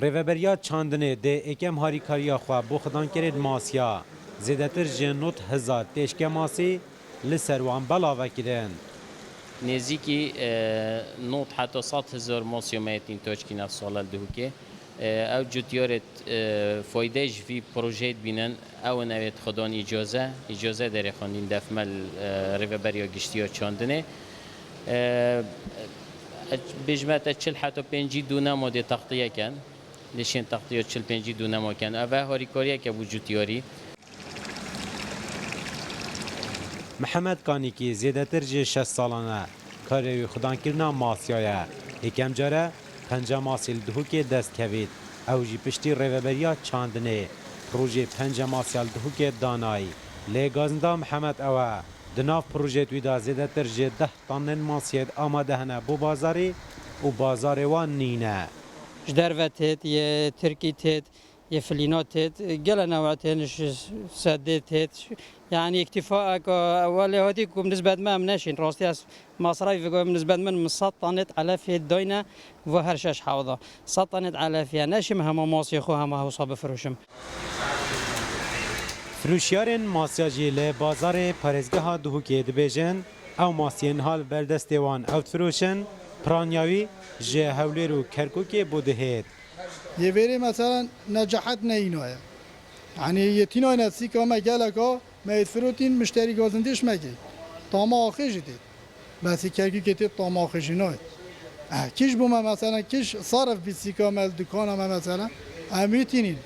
ریوبریا چاندنه ده اکم هاری کاریا خواه بو خدان کرد ماسیا زیدتر جنوت هزار تشک ماسی لسروان بلاوه کرن. نزدیکی نوت حتی 100,000 ماسیومتین توچکی نفسال دهوکه او جوتیارت فایدهش فی پروژه بینن او نوید خدان اجازه داره خواندین دفمل ریوبریا گشتیا چاندنه بجمعت 40 حتی 5 دونم ده تغطیه کن لشین تغطیه 45 دونم کن اوه هاری کاریه که وجودیاری محمد کانیکی زیدتر جه 6 سالانه کاری خدان کرنا ماسیایه یکم جاره پنجه ماسیل دهو که دست کوید او جی پشتی ریوبریا چاندنه پروژه پنجه ماسیل دهو که دانایی لگازنده محمد اوه دناف پروژه تویدا زیدتر جه 10 تانن ماسید آماده هنه بو بازاری و بازار وان نینه جدروتت یه ترکیتت یه فلیناتت گل نوعتنش سدتت يعني اكتفاء اول هذه بالنسبه ما منشين راستي مصاريف بالنسبه من مسطنت على في الدينه وهرشش حوضه سطنت على فيها نشم هم ماسي خو هم هو صاب فروشم فروشیارن ماسیاجی ل بازار پارێزگەها دهوکێ dibêjin ew masiyên hal berdestê wan ew difirûşin piranyawî ji Hewlêr û Kerkûkê bû dihêt. يفيري مثلا نجحت نينويا يعني يتينو نسيكا ما جالكا ما يتفروتين مشتري غازنديش ماكي طاما اخيج دي بس كيركي كتي طاما اخيجينوي كيش بوما مثلا كيش صرف بسيكا مال دكانا ما مثلا اميتينين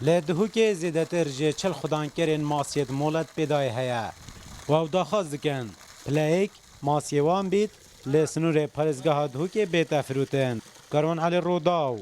ل dihûkê zêdetir ji çil xwedankerên masiyê molet pêdayê heye wew daxwaz dikin pileyek masiyê wan bît li sinûrê parêzgeha dihûkê bête firûtin. Karwan Elî Rodaw